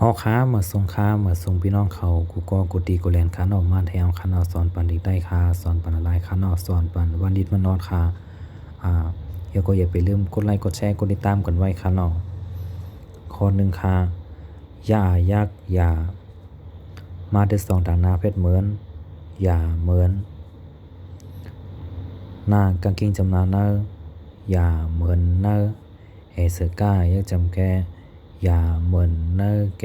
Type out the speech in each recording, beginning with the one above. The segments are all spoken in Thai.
ฮอค้ามาส่งค้ามาส่งพี่น้องเขากูก็กูตีกูแลนค้านออกมาแถวค้านอสอนปันดีใต้ค้าสอนปันอะไรค้านอสอนปันวันดิดมันนอดค้าอย่าไปลืมกดไลค์กดแชร์กดติดตามกันไว้ค้านอข้อหนึ่งค้าอย่ายักอย่ามาเดสองต่างนาเพชรเหมือนอย่าเหมือนหน้ากางเกงจำนาเนออย่าเหมือนเนอเอเสก้ายักจำแกอย่าเหมือนเนอแก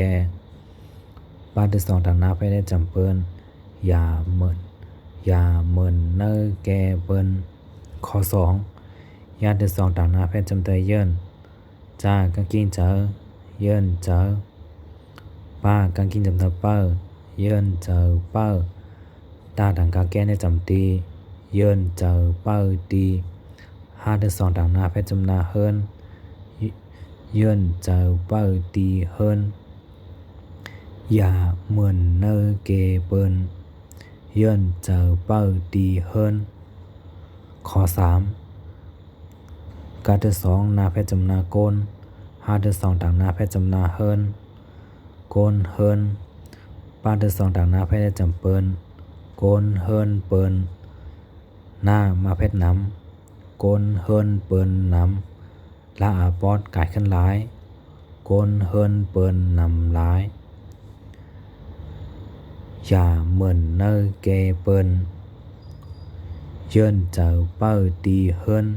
บ้านที่สองต่างนาไปได้จำเปิ้นอย่าเหมือนเนอแกเปิ้นข้อสองญาติที่สองต่างนาแพทย์จำเตยเยินจ้ากางเกงเจอเยินเจอป้ากางเกงจำเตยเป้อเยินเจอเป้อตาต่างกาแก้ในจำตีเยินเจอเป้อตีห้าที่สองต่างนาแพทย์จำนาเฮินเยินเจอเป้อตีเฮินอย่าเหมือนเนอเกเปิ้นเยินเจอเป้อตีเฮินข้อสามการที่สองนาแพทย์จำนาโกนห้าที่สองต่างนาแพทย์จำนาเฮินโกนเฮินป้าที่สองต่างนาแพทย์จำเปิ้นโกนเฮินเปิ้นหน้ามาแพทย์น้ำโกนเฮินเปิ้นน้ำละอาปอดกายขึ้นหลายโกนเฮินเปิ้นนำหลายอย่าเหมือนเนอเกเปิ้นเยินเจอเป้อตีเฮิน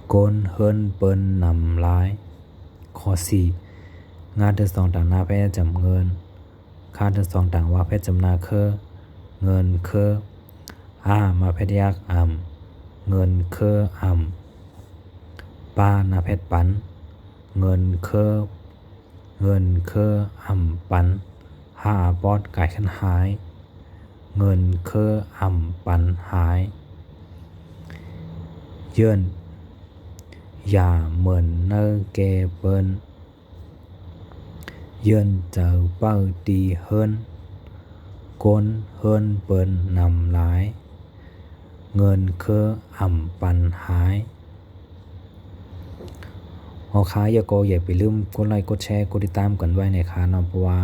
โกนเฮินเปิ้นนำลายข้อสี่งานที่สองต่างนาแพทย์จำเงินค่าที่สองต่างว่าแพทย์จำนาเคอเงินเคอมาแพทย์ยากเงินเคอป้านาแพทย์ปันเงินเคอปันห้าปอดกายขันหายเงินเคอปันหายเยินอย่าเหมือนเนอเกเปิ้นเยินเจอเป้าตีเฮินโกนเฮินเปิ้นนำหลายเงินเคอปันหายหอค้าอย่าไปลืมกดไลค์กดแชร์กดติดตามกันไว้ในค้าเนาะเพราะว่า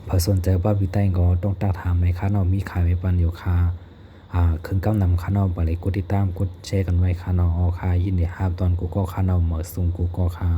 พอสนใจป้าวิตัยก็ต้องตักถามในค้าเนาะมีขายไว้ปันอยู่ค้าเครื่องกำนำค้าเนาะไปเลยกดติดตามกดแชร์กันไว้ค้าเนาะหอค้ายินดีรับตอนกูก็ค้าเนาะเหมือสูงกูก็ค้า